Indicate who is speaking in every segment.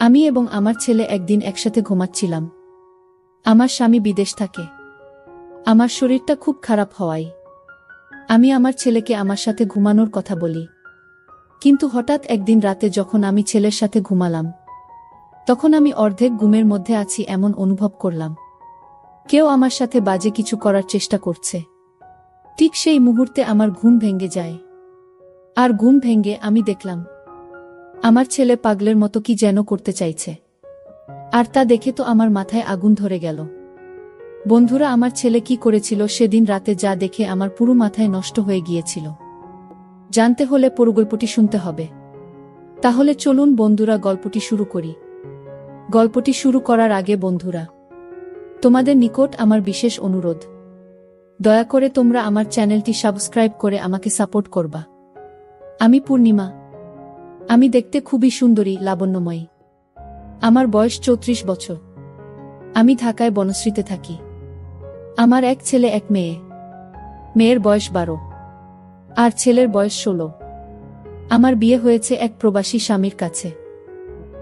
Speaker 1: আমি এবং আমার ছেলে একদিন একসাথে ঘুমাচ্ছিলাম। আমার স্বামী বিদেশ থাকে। আমার শরীরটা খুব খারাপ হওয়ায় আমি আমার ছেলেকে আমার সাথে ঘুমানোর কথা বলি। কিন্তু হঠাৎ একদিন রাতে যখন আমি ছেলের সাথে ঘুমালাম, তখন আমি অর্ধেক ঘুমের মধ্যে আছি এমন অনুভব করলাম। কেউ আমার সাথে বাজে কিছু করার চেষ্টা করছে। ঠিক সেই মুহূর্তে আমার ঘুম ভেঙে যায়। আর ঘুম ভেঙে আমি দেখলাম আমার ছেলে পাগলের মতো কি যেন করতে চাইছে। আর তা দেখে তো আমার মাথায় আগুন ধরে গেল। বন্ধুরা, আমার ছেলে কি করেছিল সেদিন রাতে যা দেখে আমার পুরো মাথায় নষ্ট হয়ে গিয়েছিল। জানতে হলে পুরো গল্পটি শুনতে হবে। তাহলে চলুন বন্ধুরা, গল্পটি শুরু করি। গল্পটি শুরু করার আগে বন্ধুরা, তোমাদের নিকট আমার বিশেষ অনুরোধ, দয়া করে তোমরা আমার চ্যানেলটি সাবস্ক্রাইব করে আমাকে সাপোর্ট করবা। আমি পূর্ণিমা। আমি দেখতে খুবই সুন্দরী, লাবণ্যময়ী। আমার বয়স 34 বছর। আমি ঢাকায় বনশ্রীতে থাকি। আমার এক ছেলে এক মেয়ে। মেয়ের বয়স 12 আর ছেলের বয়স 16। আমার বিয়ে হয়েছে এক প্রবাসী স্বামীর কাছে।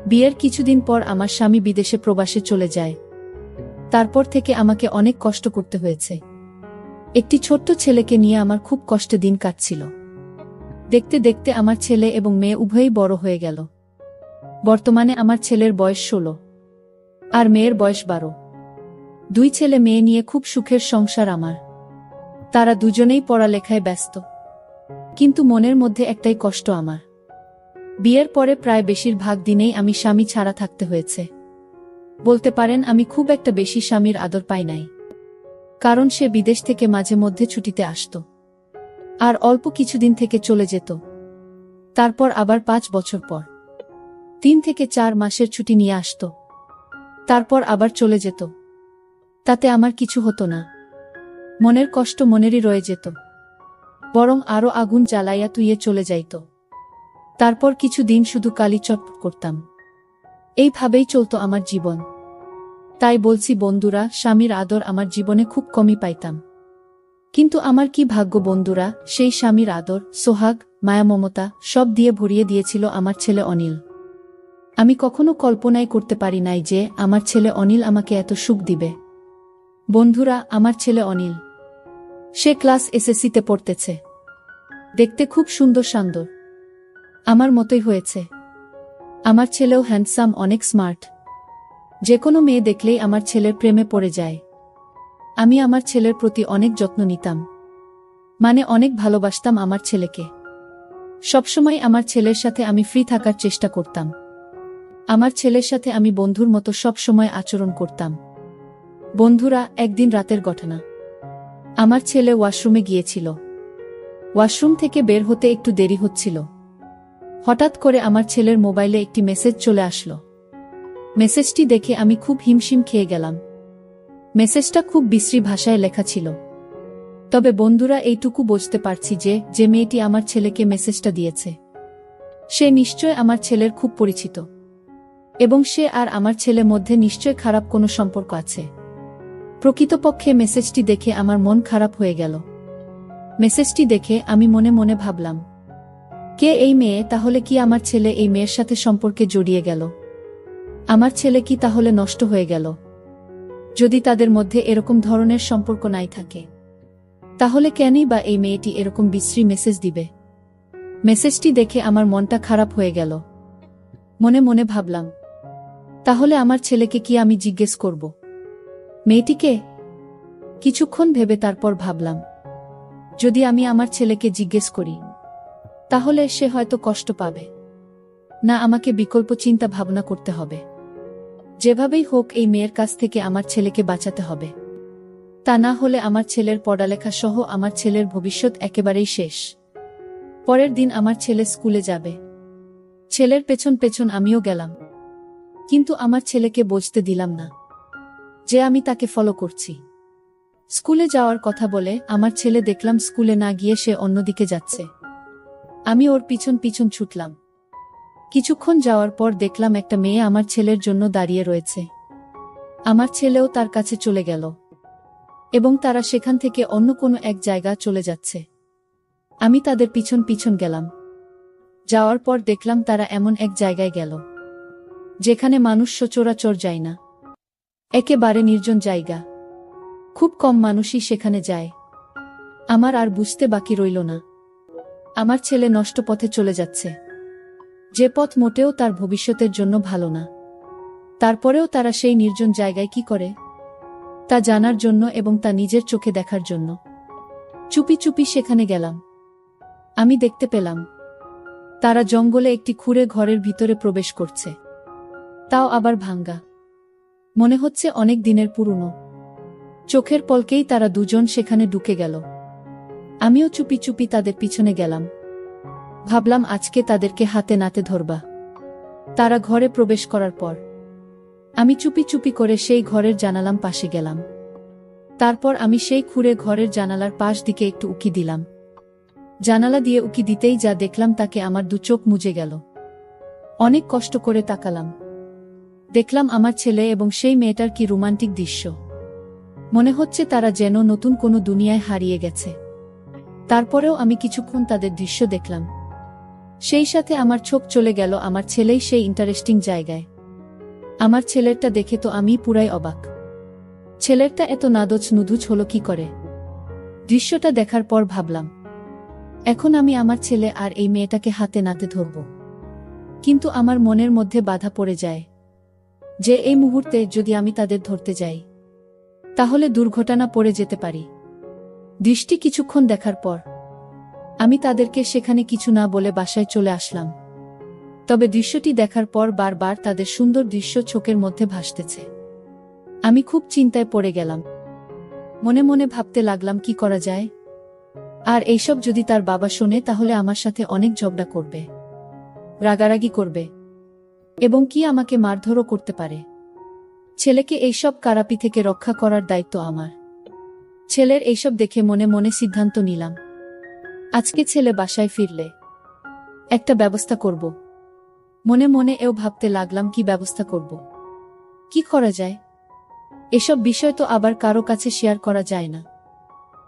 Speaker 1: বিয়ের কিছুদিন পর আমার স্বামী বিদেশে প্রবাসে চলে যায়। তারপর থেকে আমাকে অনেক কষ্ট করতে হয়েছে। একটি ছোট্ট ছেলেকে নিয়ে আমার খুব কষ্টে দিন কাটছিল। দেখতে দেখতে আমার ছেলে এবং মেয়ে উভয়ই বড় হয়ে গেল। বর্তমানে আমার ছেলের বয়স 16 আর মেয়ের বয়স 12। দুই ছেলে মেয়ে নিয়ে খুব সুখের সংসার আমার। তারা দুজনেই পড়ালেখায় ব্যস্ত। কিন্তু মনের মধ্যে একটাই কষ্ট আমার। বিয়ের পরে প্রায় বেশিরভাগ দিনেই আমি স্বামী ছাড়া থাকতে হয়েছে। বলতে পারেন আমি খুব একটা বেশি স্বামীর আদর পাই নাই। কারণ সে বিদেশ থেকে মাঝে মধ্যে ছুটিতে আসত আর অল্প কিছুদিন থেকে চলে যেত। তারপর আবার 5 বছর পর 3 থেকে 4 মাসের ছুটি নিয়ে আসত। তারপর আবার চলে যেত। তাতে আমার কিছু হতো না। মনের কষ্ট মনেরই রয়ে যেত। বরং আরো আগুন জ্বালাইয়া তুইয়ে চলে যাইত। তারপর কিছু দিন শুধু কালি চটপট করতাম। এইভাবেই চলত আমার জীবন। তাই বলছি বন্ধুরা, স্বামীর আদর আমার জীবনে খুব কমই পাইতাম। কিন্তু আমার কি ভাগ্য বন্ধুরা, সেই স্বামীর আদর, সোহাগ, মায়া, মমতা সব দিয়ে ভরিয়ে দিয়েছিল আমার ছেলে অনিল। আমি কখনো কল্পনাই করতে পারি নাই যে আমার ছেলে অনিল আমাকে এত সুখ দিবে। বন্ধুরা, আমার ছেলে অনিল, সে ক্লাস এসএসসিতে পড়তেছে। দেখতে খুব সুন্দর শান্তর। আমার মতোই হয়েছে। আমার ছেলেও হ্যান্ডসাম, অনেক স্মার্ট। যে কোনো মেয়ে দেখলেই আমার ছেলের প্রেমে পড়ে যায়। আমি আমার ছেলের প্রতি অনেক যত্ন নিতাম। মানে অনেক ভালোবাসতাম আমার ছেলেকে। সবসময় আমার ছেলের সাথে আমি ফ্রি থাকার চেষ্টা করতাম। আমার ছেলের সাথে আমি বন্ধুর মতো সব সময় আচরণ করতাম। বন্ধুরা, একদিন রাতের ঘটনা। আমার ছেলে ওয়াশরুমে গিয়েছিল। ওয়াশরুম থেকে বের হতে একটু দেরি হচ্ছিল। হঠাৎ করে আমার ছেলের মোবাইলে একটি মেসেজ চলে আসলো। মেসেজটি দেখে আমি খুব হিমশিম খেয়ে গেলাম। মেসেজটা খুব বিশ্রী ভাষায় লেখা ছিল। তবে বন্ধুরা, এইটুকু বুঝতে পারছি যে মেয়েটি আমার ছেলেকে মেসেজটা দিয়েছে, সে নিশ্চয় আমার ছেলের খুব পরিচিত এবং সে আর আমার ছেলের মধ্যে নিশ্চয় খারাপ কোনো সম্পর্ক আছে। প্রকৃতপক্ষে মেসেজটি দেখে আমার মন খারাপ হয়ে গেল। মেসেজটি দেখে আমি মনে মনে ভাবলাম, কে এই মেয়ে? তাহলে কি আমার ছেলে এই মেয়ের সাথে সম্পর্কে জড়িয়ে গেল? আমার ছেলে কি তাহলে নষ্ট হয়ে গেল? যদি তাদের মধ্যে এরকম ধরনের সম্পর্ক নাই থাকে, তাহলে কেনই বা এই মেয়েটি এরকম বিশ্রী মেসেজ দিবে? মেসেজটি দেখে আমার মনটা খারাপ হয়ে গেল। মনে মনে ভাবলাম, তাহলে আমার ছেলেকে কি আমি জিজ্ঞেস করব মেয়েটিকে? কিছুক্ষণ ভেবে তারপর ভাবলাম, যদি আমি আমার ছেলেকে জিজ্ঞেস করি, তাহলে সে হয়তো কষ্ট পাবে না। আমাকে বিকল্প চিন্তা ভাবনা করতে হবে। যেভাবেই হোক এই মেয়ের কাছ থেকে আমার ছেলেকে বাঁচাতে হবে। তা না হলে আমার ছেলের পড়ালেখা সহ আমার ছেলের ভবিষ্যৎ একেবারেই শেষ। পরের দিন আমার ছেলে স্কুলে যাবে। ছেলের পেছন পেছন আমিও গেলাম। কিন্তু আমার ছেলেকে বুঝতে দিলাম না যে আমি তাকে ফলো করছি। স্কুলে যাওয়ার কথা বলে আমার ছেলে দেখলাম স্কুলে না গিয়ে সে অন্যদিকে যাচ্ছে। আমি ওর পিছন পিছন ছুটলাম। কিছুক্ষণ যাওয়ার পর দেখলাম একটা মেয়ে আমার ছেলের জন্য দাঁড়িয়ে রয়েছে। আমার ছেলেও তার কাছে চলে গেল এবং তারা সেখান থেকে অন্য কোনো এক জায়গা চলে যাচ্ছে। আমি তাদের পিছন পিছন গেলাম। যাওয়ার পর দেখলাম তারা এমন এক জায়গায় গেল যেখানে মানুষ সচরাচর যায় না। একেবারে নির্জন জায়গা। খুব কম মানুষই সেখানে যায়। আমার আর বুঝতে বাকি রইল না। আমার ছেলে নষ্ট পথে চলে যাচ্ছে, যে পথ মোটেও তার ভবিষ্যতের জন্য ভালো না। তারপরেও তারা সেই নির্জন জায়গায় কি করে, তা জানার জন্য এবং তা নিজের চোখে দেখার জন্য চুপি চুপি সেখানে গেলাম। আমি দেখতে পেলাম তারা জঙ্গলে একটি খুঁড়ে ঘরের ভিতরে প্রবেশ করছে, তাও আবার ভাঙ্গা। মনে হচ্ছে অনেক দিনের পুরনো। চোখের পলকেই তারা দুজন সেখানে ঢুকে গেল। আমিও চুপি চুপি তাদের পিছনে গেলাম। ভাবলাম আজকে তাদেরকে হাতে নাতে ধরবা। তারা ঘরে প্রবেশ করার পর আমি চুপি চুপি করে সেই ঘরের জানালার পাশে গেলাম। তারপর আমি সেই খুঁড়ে ঘরের জানালার পাশ দিকে একটু উকি দিলাম। জানালা দিয়ে উকি দিতেই যা দেখলাম তাকে আমার দু চোখ মুজে গেল। অনেক কষ্ট করে তাকালাম। দেখলাম আমার ছেলে এবং সেই মেয়েটার কি রোমান্টিক দৃশ্য। মনে হচ্ছে তারা যেন নতুন কোনো দুনিয়ায় হারিয়ে গেছে। তারপরেও আমি কিছুক্ষণ তাদের দৃশ্য দেখলাম। সেই সাথে আমার চোখ চলে গেল আমার ছেলেই সেই ইন্টারেস্টিং জায়গায়। আমার ছেলেরটা দেখে তো আমি পুরাই অবাক। ছেলেরটা এত নাদচ নুদুচ হলো কি করে? দৃশ্যটা দেখার পর ভাবলাম, এখন আমি আমার ছেলে আর এই মেয়েটাকে হাতে নাতে ধরব। কিন্তু আমার মনের মধ্যে বাধা পড়ে যায় যে এই মুহূর্তে যদি আমি তাদের ধরতে যাই তাহলে দুর্ঘটনা পড়ে যেতে পারি। দৃষ্টি কিছুক্ষণ দেখার পর আমি তাদেরকে সেখানে কিছু না বলে বাসায় চলে আসলাম। তবে দৃশ্যটি দেখার পর বারবার তাদের সুন্দর দৃশ্য চোখের মধ্যে ভাসতেছে। আমি খুব চিন্তায় পড়ে গেলাম। মনে মনে ভাবতে লাগলাম কি করা যায়। আর এইসব যদি তার বাবা শোনে তাহলে আমার সাথে অনেক ঝগড়া করবে, রাগারাগি করবে এবং কি আমাকে মারধরও করতে পারে। ছেলেকে এইসব কারাপি থেকে রক্ষা করার দায়িত্ব আমার। ছেলের এইসব দেখে মনে মনে সিদ্ধান্ত নিলাম, আজকে ছেলে বাসায় ফিরলে একটা ব্যবস্থা করব। মনে মনে এও ভাবতে লাগলাম কি ব্যবস্থা করব, কি করা যায়। এসব বিষয় তো আবার কারো কাছে শেয়ার করা যায় না।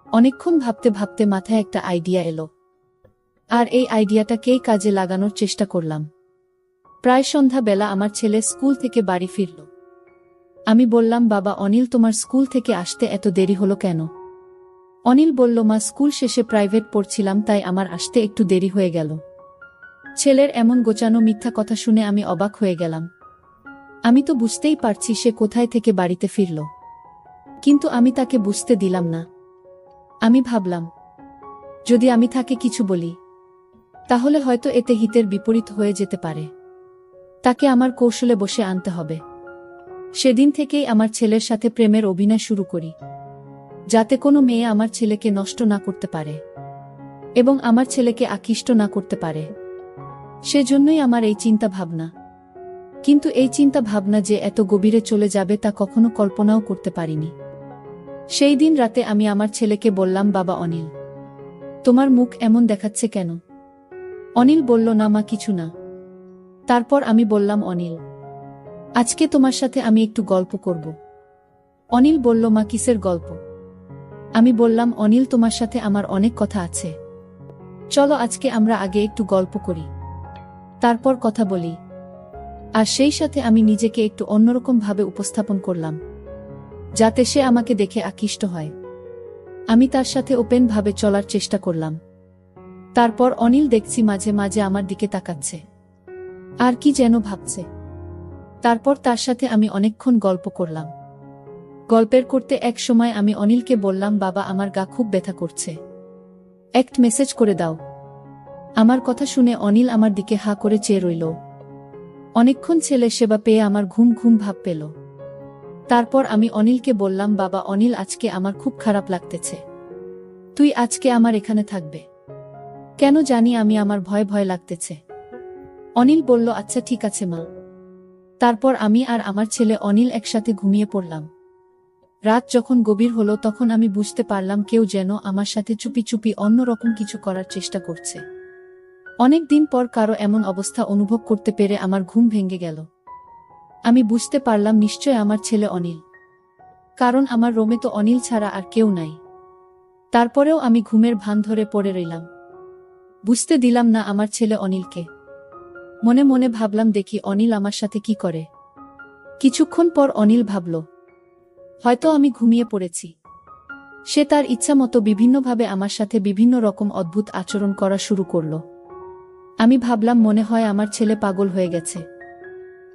Speaker 1: অনেকক্ষণ ভাবতে ভাবতে মাথায় একটা আইডিয়া এলো, আর এই আইডিয়াটাকেই কাজে লাগানোর চেষ্টা করলাম। প্রায় সন্ধ্যা বেলা আমার ছেলে স্কুল থেকে বাড়ি ফিরল। আমি বললাম, বাবা অনিল, তোমার স্কুল থেকে আসতে এত দেরি হলো কেন? অনিল বলল, মা স্কুল শেষে প্রাইভেট পড়ছিলাম তাই আমার আসতে একটু দেরি হয়ে গেল। ছেলের এমন গোছানো মিথ্যা কথা শুনে আমি অবাক হয়ে গেলাম। আমি তো বুঝতেই পারছি সে কোথায় থেকে বাড়িতে ফিরল, কিন্তু আমি তাকে বুঝতে দিলাম না। আমি ভাবলাম, যদি আমি তাকে কিছু বলি তাহলে হয়তো এতে হিতের বিপরীত হয়ে যেতে পারে। তাকে আমার কৌশলে বসে আনতে হবে। সেদিন থেকেই আমার ছেলের সাথে প্রেমের অভিনয় শুরু করি, যাতে কোনো মেয়ে আমার ছেলেকে নষ্ট না করতে পারে এবং আমার ছেলেকে আকৃষ্ট না করতে পারে। সেজন্যই আমার এই চিন্তা ভাবনা। কিন্তু এই চিন্তা ভাবনা যে এত গভীরে চলে যাবে তা কখনো কল্পনাও করতে পারিনি। সেই দিন রাতে আমি আমার ছেলেকে বললাম, বাবা অনিল, তোমার মুখ এমন দেখাচ্ছে কেন? অনিল বলল, না মা, কিছু না। তারপর আমি বললাম, অনিল, আজকে তোমার সাথে আমি একটু গল্প করব। অনিল বলল, মা কিসের গল্প? আমি বললাম, অনিল, তোমার সাথে আমার অনেক কথা আছে। চলো আজকে আমরা আগে একটু গল্প করি, তারপর কথা বলি। আর সেই সাথে আমি নিজেকে একটু অন্যরকম ভাবে উপস্থাপন করলাম, যাতে সে আমাকে দেখে আকৃষ্ট হয়। আমি তার সাথে ওপেন ভাবে চলার চেষ্টা করলাম। তারপর অনিল দেখছি মাঝে মাঝে আমার দিকে তাকাচ্ছে, আর কি যেন ভাবছে। তারপর তার সাথে আমি অনেকক্ষণ গল্প করলাম। গল্পের করতে এক সময় আমি অনিলকে বললাম, বাবা আমার গা খুব ব্যথা করছে, একটা মেসেজ করে দাও। আমার কথা শুনে অনিল আমার দিকে হা করে চেয়ে রইল। অনেকক্ষণ ছেলে সেবা পেয়ে আমার ঘুম ঘুম ভাব পেল। তারপর আমি অনিলকে বললাম, বাবা অনিল, আজকে আমার খুব খারাপ লাগতেছে। তুই আজকে আমার এখানে থাকবে? কেন জানি আমি আমার ভয় ভয় লাগতেছে। অনিল বলল, আচ্ছা ঠিক আছে মা। তারপর আমি আর আমার ছেলে অনিল একসাথে ঘুমিয়ে পড়লাম। রাত যখন গভীর হলো তখন আমি বুঝতে পারলাম কেউ যেন আমার সাথে চুপি চুপি অন্যরকম কিছু করার চেষ্টা করছে। অনেক দিন পর কারো এমন অবস্থা অনুভব করতে পেরে আমার ঘুম ভেঙে গেল। আমি বুঝতে পারলাম নিশ্চয় আমার ছেলে অনিল, কারণ আমার রুমে তো অনিল ছাড়া আর কেউ নাই। তারপরেও আমি ঘুমের ভান ধরে পড়ে রইলাম, বুঝতে দিলাম না আমার ছেলে অনিলকে। মনে মনে ভাবলাম দেখি অনিল আমার সাথে কি করে। কিছুক্ষণ পর অনিল ভাবল, হয়তো আমি ঘুমিয়ে পড়েছি। সে তার ইচ্ছামতো বিভিন্নভাবে আমার সাথে বিভিন্ন রকম অদ্ভুত আচরণ করা শুরু করল। আমি ভাবলাম মনে হয় আমার ছেলে পাগল হয়ে গেছে।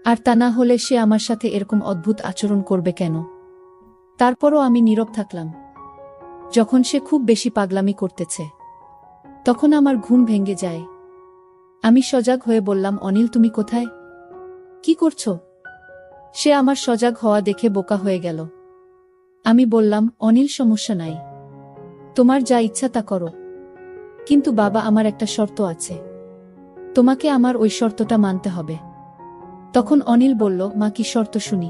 Speaker 1: আর তা না হলে সে আমার সাথে এরকম অদ্ভুত আচরণ করবে কেন? তারপরও আমি নীরব থাকলাম। যখন সে খুব বেশি পাগলামি করতেছে, তখন আমার ঘুম ভেঙে যায়। আমি সজাগ হয়ে বললাম, অনিল তুমি কোথায়? কি করছো? সে আমার সজাগ হওয়া দেখে বোকা হয়ে গেল। আমি বললাম, অনিল সমস্যা নাই, তোমার যা ইচ্ছা তা করো, কিন্তু বাবা আমার একটা শর্ত আছে, তোমাকে আমার ওই শর্তটা মানতে হবে। তখন অনিল বলল, মা কি শর্ত শুনি।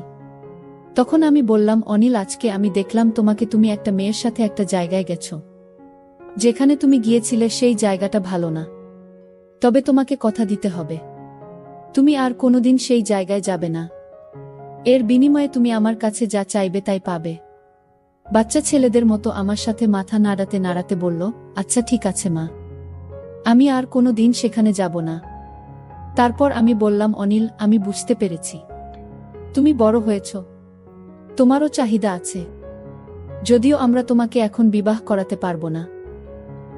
Speaker 1: তখন আমি বললাম, অনিল আজকে আমি দেখলাম তোমাকে, তুমি একটা মেয়ের সাথে একটা জায়গায় গেছো। যেখানে তুমি গিয়েছিলে সেই জায়গাটা ভালো না, তবে তোমাকে কথা দিতে হবে তুমি আর কোনোদিন সেই জায়গায় যাবে না। এর বিনিময়ে তুমি আমার কাছে যা চাইবে তাই পাবে। বাচ্চা ছেলেদের মতো আমার সাথে মাথা নাড়াতে নাড়াতে বলল, আচ্ছা ঠিক আছে মা, আমি আর কোনো দিন সেখানে যাব না। তারপর আমি বললাম, অনিল আমি বুঝতে পেরেছি, তুমি বড় হয়েছ, তোমারও চাহিদা আছে। যদিও আমরা তোমাকে এখন বিবাহ করাতে পারবো না,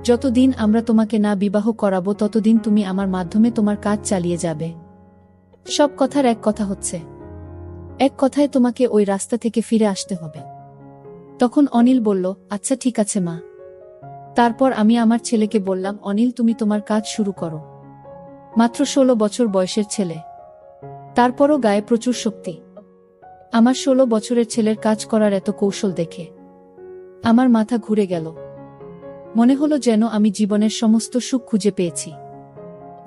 Speaker 1: যতদিন আমরা তোমাকে না বিবাহ করাবো ততদিন তুমি আমার মাধ্যমে তোমার কাজ চালিয়ে যাবে। সব কথার এক কথা হচ্ছে, এক কথায় তোমাকে ওই রাস্তা থেকে ফিরে আসতে হবে। তখন অনিল বলল, আচ্ছা ঠিক আছে মা। তারপর আমি আমার ছেলেকে বললাম, অনিল তুমি তোমার কাজ শুরু করো। মাত্র 16 বছর বয়সের ছেলে, তারপরও গায়ে প্রচুর শক্তি। আমার 16 বছরের ছেলের কাজ করার এত কৌশল দেখে আমার মাথা ঘুরে গেল। মনে হলো যেন আমি জীবনের সমস্ত সুখ খুঁজে পেয়েছি।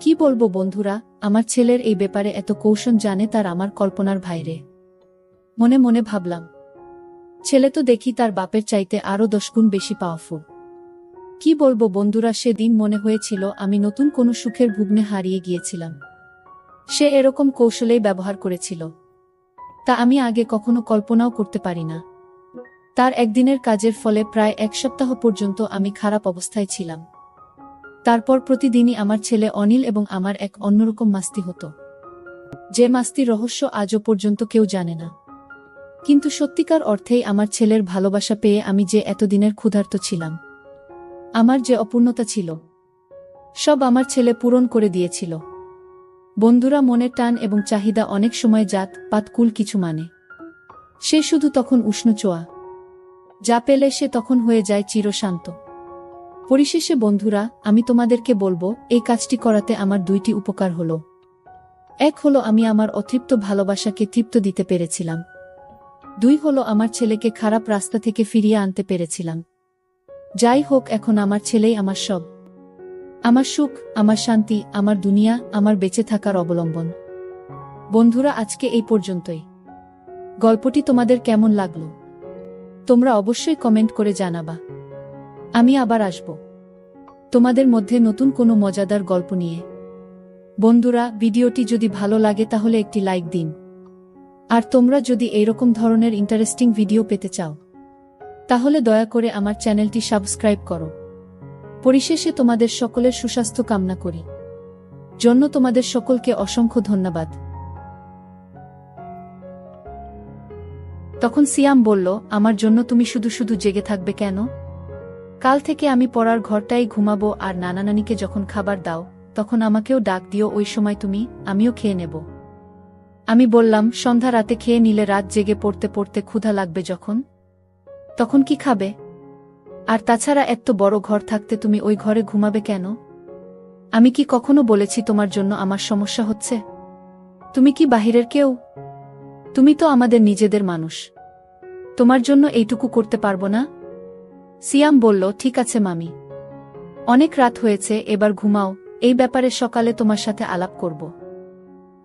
Speaker 1: কি বলবো বন্ধুরা, আমার ছেলের এই ব্যাপারে এত কৌশল জানে তার আমার কল্পনার বাইরে। মনে মনে ভাবলাম, ছেলে তো দেখি তার বাপের চাইতে আরো 10 গুণ বেশি পাওয়ারফুল। কি বলবো বন্ধুরা, সেদিন মনে হয়েছিল আমি নতুন কোনো সুখের ভুগ্নে হারিয়ে গিয়েছিলাম। সে এরকম কৌশলেই ব্যবহার করেছিল, তা আমি আগে কখনো কল্পনাও করতে পারি না। তার একদিনের কাজের ফলে প্রায় 1 সপ্তাহ পর্যন্ত আমি খারাপ অবস্থায় ছিলাম। তারপর প্রতিদিনই আমার ছেলে অনিল এবং আমার এক অন্যরকম মাস্তি হতো, যে মাস্তির রহস্য আজও পর্যন্ত কেউ জানে না। কিন্তু সত্যিকার অর্থেই আমার ছেলের ভালোবাসা পেয়ে আমি যে এতদিনের ক্ষুধার্ত ছিলাম, আমার যে অপূর্ণতা ছিল, সব আমার ছেলে পূরণ করে দিয়েছিল। বন্ধুরা, মনের টান এবং চাহিদা অনেক সময় জাত পাত কুল কিছু মানে। সে শুধু তখন উষ্ণ চোয়া, যা পেলে সে তখন হয়ে যায় চিরশান্ত। পরিশেষে বন্ধুরা, আমি তোমাদেরকে বলবো, এই কাজটি করাতে আমার 2টি উপকার হলো। এক হলো আমি আমার অতৃপ্ত ভালোবাসাকে তৃপ্ত দিতে পেরেছিলাম। 2 হলো আমার ছেলেকে খারাপ রাস্তা থেকে ফিরিয়ে আনতে পেরেছিলাম। যাই হোক, এখন আমার ছেলেই আমার সব, আমার সুখ, আমার শান্তি, আমার দুনিয়া, আমার বেঁচে থাকার অবলম্বন। বন্ধুরা, আজকে এই পর্যন্তই। গল্পটি তোমাদের কেমন লাগলো তোমরা অবশ্যই কমেন্ট করে জানাবা। আমি আবার আসব তোমাদের মধ্যে নতুন কোনো মজাদার গল্প নিয়ে। বন্ধুরা, ভিডিওটি যদি ভালো লাগে তাহলে একটি লাইক দিন। আর তোমরা যদি এইরকম ধরনের ইন্টারেস্টিং ভিডিও পেতে চাও, তাহলে দয়া করে আমার চ্যানেলটি সাবস্ক্রাইব করো। পরিশেষে তোমাদের সকলের সুস্বাস্থ্য কামনা করি। জন্য তোমাদের সকলকে অসংখ্য ধন্যবাদ। তখন সিয়াম বলল, আমার জন্য তুমি শুধু শুধু জেগে থাকবে কেন? কাল থেকে আমি পড়ার ঘরটাই ঘুমাবো, আর নানা নানিকে যখন খাবার দাও তখন আমাকেও ডাক দিও, ওই সময় আমিও খেয়ে নেব। আমি বললাম, সন্ধ্যা রাতে খেয়ে নিলে রাত জেগে পড়তে পড়তে ক্ষুধা লাগবে যখন, তখন কি খাবে? আর তাছাড়া এত বড় ঘর থাকতে তুমি ওই ঘরে ঘুমাবে কেন? আমি কি কখনো বলেছি তোমার জন্য আমার সমস্যা হচ্ছে? তুমি কি বাহিরের কেউ? তুমি তো আমাদের নিজেদের মানুষ, তোমার জন্য এইটুকু করতে পারবো না? সিয়াম বলল, ঠিক আছে মামি, অনেক রাত হয়েছে, এবার ঘুমাও, এই ব্যাপারে সকালে তোমার সাথে আলাপ করব।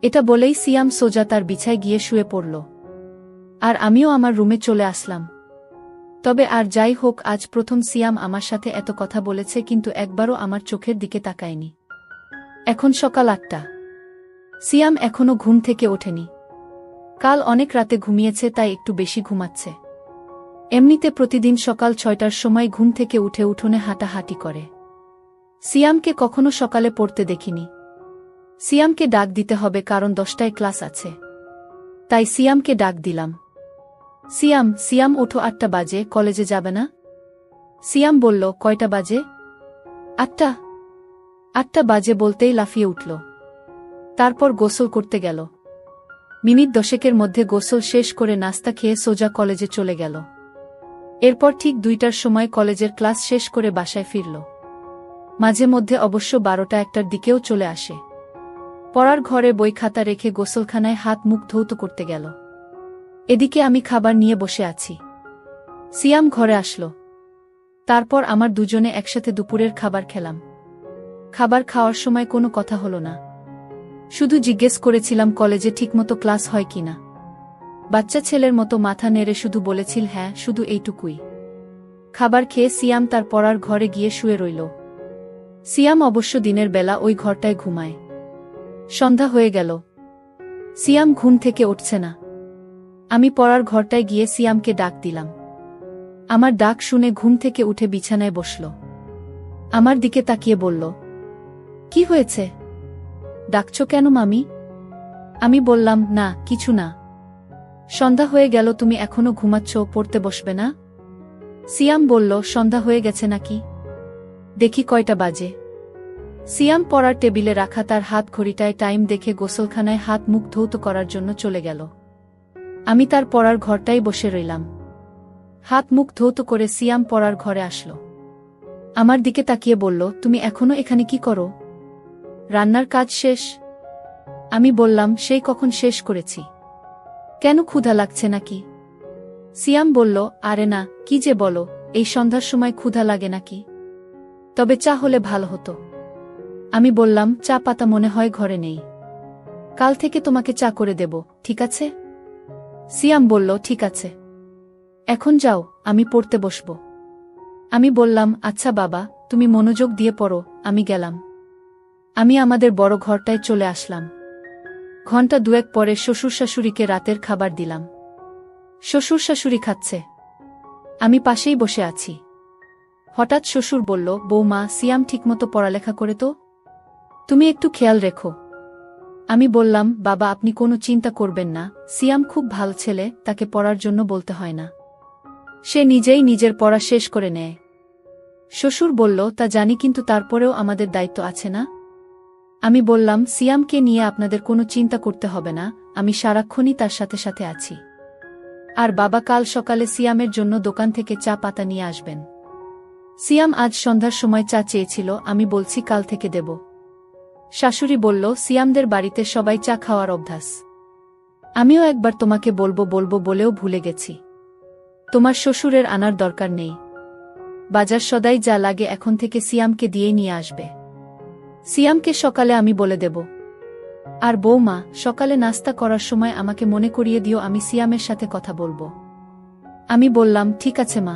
Speaker 1: এটা বলেই সিয়াম সোজা তার বিছায় গিয়ে শুয়ে পড়ল, আর আমিও আমার রুমে চলে আসলাম। তবে আর যাই হোক, আজ প্রথম সিয়াম আমার সাথে এত কথা বলেছে, কিন্তু একবারও আমার চোখের দিকে তাকায়নি। এখন সকাল 8টা, সিয়াম এখনো ঘুম থেকে ওঠেনি। কাল অনেক রাতে ঘুমিয়েছে, তাই একটু বেশি ঘুমাচ্ছে। এমনিতে প্রতিদিন সকাল 6টার সময় ঘুম থেকে উঠে উঠোনে হাঁটাহাঁটি করে। সিয়ামকে কখনো সকালে পড়তে দেখিনি। সিয়ামকে ডাক দিতে হবে কারণ 10টায় ক্লাস আছে। তাই সিয়ামকে ডাক দিলাম। সিয়াম, সিয়াম ওঠো, 8টা বাজে, কলেজে যাবে না? সিয়াম বলল, কয়টা বাজে? 8টা। 8টা বাজে বলতেই লাফিয়ে উঠল। তারপর গোসল করতে গেল। মিনিট 10 মধ্যে গোসল শেষ করে নাস্তা খেয়ে সোজা কলেজে চলে গেল। এরপর ঠিক 2টার সময় কলেজের ক্লাস শেষ করে বাসায় ফিরল। মাঝে মধ্যে অবশ্য 12টা-1টার দিকেও চলে আসে। পড়ার ঘরে বই খাতা রেখে গোসলখানায় হাত মুখ ধৌত করতে গেল। এদিকে আমি খাবার নিয়ে বসে আছি। সিয়াম ঘরে আসলো। তারপর আমার দুজনে একসাথে দুপুরের খাবার খেলাম। খাবার খাওয়ার সময় কোনো কথা হলো না। শুধু জিজ্ঞেস করেছিলাম কলেজে ঠিকমতো ক্লাস হয় কিনা। বাচ্চা ছেলের মতো মাথা নেড়ে শুধু বলেছিল হ্যাঁ, শুধু এইটুকুই। খাবার খেয়ে সিয়াম তার পড়ার ঘরে গিয়ে শুয়ে রইল। সিয়াম অবশ্য দিনের বেলা ওই ঘরটায় ঘুমায়। সন্ধ্যা হয়ে গেল। সিয়াম ঘুম থেকে উঠছে না। আমি পড়ার ঘরটায় গিয়ে সিয়ামকে ডাক দিলাম। আমার ডাক শুনে ঘুম থেকে উঠে বিছানায় বসল। আমার দিকে তাকিয়ে বলল, কি হয়েছে? ডাকছো কেন মামি? আমি বললাম, না কিছু না। সন্ধ্যা হয়ে গেল, তুমি এখনো ঘুমাচ্ছ, পড়তে বসবে না? সিয়াম বলল, সন্ধ্যা হয়ে গেছে নাকি? দেখি কয়টা বাজে। সিয়াম পড়ার টেবিলে রাখা তার হাত ঘড়িটায় টাইম দেখে গোসলখানায় হাত মুখ ধৌত করার জন্য চলে গেল। আমি তার পড়ার ঘরটাই বসে রইলাম। হাত মুখ ধৌত করে সিয়াম পড়ার ঘরে আসলো। আমার দিকে তাকিয়ে বলল, তুমি এখনো এখানে কি করো? রান্নার কাজ শেষ? আমি বললাম, সেই কখন শেষ করেছি। কেন, ক্ষুধা লাগছে নাকি? সিয়াম বলল, আরে না, কি যে বলো, এই সন্ধ্যার সময় ক্ষুধা লাগে নাকি? তবে চা হলে ভালো হতো। আমি বললাম, চা পাতা মনে হয় ঘরে নেই। কাল থেকে তোমাকে চা করে দেব, ঠিক আছে? সিয়াম বলল, ঠিক আছে। এখন যাও, আমি পড়তে বসব। আমি বললাম, আচ্ছা বাবা, তুমি মনোযোগ দিয়ে পড়ো, আমি গেলাম। আমি আমাদের বড় ঘরটায় চলে আসলাম। ঘণ্টা দুয়েক পরে শ্বশুর শাশুড়িকে রাতের খাবার দিলাম। শ্বশুর শাশুড়ি খাচ্ছে। আমি পাশেই বসে আছি। হঠাৎ শ্বশুর বলল, বৌমা, সিয়াম ঠিকমতো পড়ালেখা করে তো? তুমি একটু খেয়াল রেখো। আমি বললাম, বাবা আপনি কোনো চিন্তা করবেন না, সিয়াম খুব ভালো ছেলে, তাকে পড়ার জন্য বলতে হয় না। সে নিজেই নিজের পড়া শেষ করে নেয়। শ্বশুর বলল, তা জানি, কিন্তু তারপরেও আমাদের দায়িত্ব আছে না? আমি বললাম, সিয়ামকে নিয়ে আপনাদের কোনো চিন্তা করতে হবে না, আমি সারাক্ষণই তার সাথে সাথে আছি। আর বাবা কাল সকালে সিয়ামের জন্য দোকান থেকে চা পাতা নিয়ে আসবেন। সিয়াম আজ সন্ধ্যার সময় চা চেয়েছিল, আমি বলছি কাল থেকে দেব। শাশুড়ি বলল, সিয়ামদের বাড়িতে সবাই চা খাওয়ার অভ্যাস। আমিও একবার তোমাকে বলবো বলবো বলেও ভুলে গেছি। তোমার শ্বশুরের আনার দরকার নেই। বাজার সদাই যা লাগে এখন থেকে সিয়ামকে দিয়ে নিয়ে আসবে। সিয়ামকে সকালে আমি বলে দেব। আর বৌমা, সকালে নাস্তা করার সময় আমাকে মনে করিয়ে দিও, আমি সিয়ামের সাথে কথা বলবো। আমি বললাম, ঠিক আছে মা।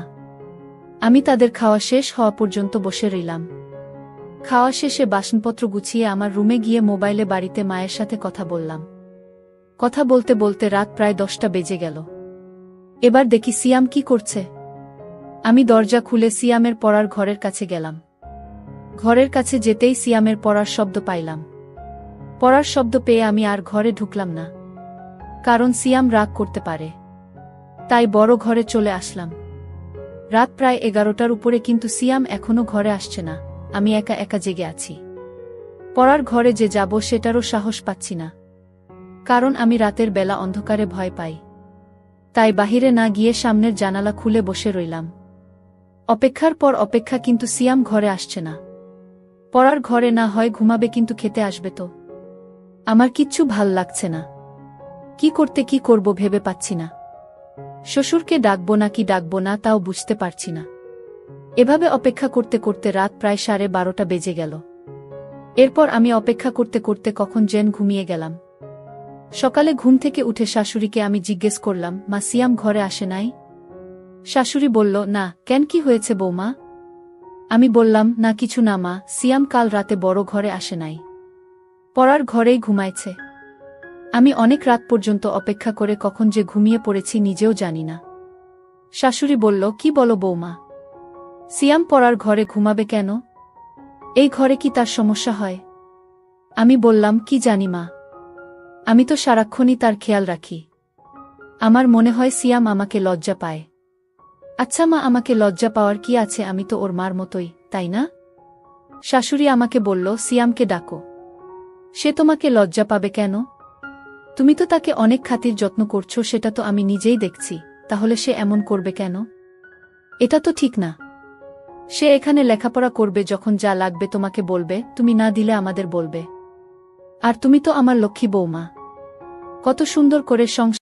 Speaker 1: আমি তাদের খাওয়া শেষ হওয়া পর্যন্ত বসে রইলাম। খাওয়া শেষে বাসনপত্র গুছিয়ে আমার রুমে গিয়ে মোবাইলে বাড়িতে মায়ের সাথে কথা বললাম। কথা বলতে বলতে রাত প্রায় 10টা বেজে গেল। এবার দেখি সিয়াম কি করছে। আমি দরজা খুলে সিয়ামের পড়ার ঘরের কাছে গেলাম। ঘরের কাছে যেতেই সিয়ামের পড়ার শব্দ পাইলাম। পড়ার শব্দ পেয়ে আমি আর ঘরে ঢুকলাম না, কারণ সিয়াম রাগ করতে পারে। তাই বড় ঘরে চলে আসলাম। রাত প্রায় 11টার উপরে, কিন্তু সিয়াম এখনো ঘরে আসছে না। আমি একা একা জেগে আছি। পড়ার ঘরে যে যাব সেটারও সাহস পাচ্ছি না, কারণ আমি রাতের বেলা অন্ধকারে ভয় পাই। তাই বাহিরে না গিয়ে সামনের জানালা খুলে বসে রইলাম। অপেক্ষার পর অপেক্ষা, কিন্তু সিয়াম ঘরে আসছে না। পড়ার ঘরে না হয় ঘুমাবে, কিন্তু খেতে আসবে তো? আমার কিচ্ছু ভাল লাগছে না। কি করব ভেবে পাচ্ছি না। শ্বশুরকে ডাকবো নাকি ডাকবো না তাও বুঝতে পারছি না। এভাবে অপেক্ষা করতে করতে রাত প্রায় 12:30 বেজে গেল। এরপর আমি অপেক্ষা করতে করতে কখন যেন ঘুমিয়ে গেলাম। সকালে ঘুম থেকে উঠে শাশুড়িকে আমি জিজ্ঞেস করলাম, মা, সিয়াম ঘরে আসে নাই? শাশুড়ি বলল, না, কেন, কি হয়েছে বৌমা? আমি বললাম, না কিছু না মা, সিয়াম কাল রাতে বড় ঘরে আসে নাই, পড়ার ঘরেই ঘুমাইছে। আমি অনেক রাত পর্যন্ত অপেক্ষা করে কখন যে ঘুমিয়ে পড়েছি নিজেও জানি না। শাশুড়ি বলল, কি বলো বৌমা? সিয়াম পড়ার ঘরে ঘুমাবে কেন? এই ঘরে কি তার সমস্যা হয়? আমি বললাম, কি জানি মা। আমি তো সারাক্ষণই তার খেয়াল রাখি। আমার মনে হয় সিয়াম আমাকে লজ্জা পায়। আচ্ছা মা, আমাকে লজ্জা পাওয়ার কি আছে? আমি তো ওর মার মতোই, তাই না? শাশুড়ি আমাকে বলল, সিয়ামকে ডাকো। সে তোমাকে লজ্জা পাবে কেন? তুমি তো তাকে অনেক খাতির যত্ন করছো, সেটা তো আমি নিজেই দেখছি। তাহলে সে এমন করবে কেন? এটা তো ঠিক না। সে এখানে লেখাপড়া করবে, যখন যা লাগবে তোমাকে বলবে, তুমি না দিলে আমাদের বলবে। আর তুমি তো আমার লক্ষ্মী বৌমা, কত সুন্দর করে সংসার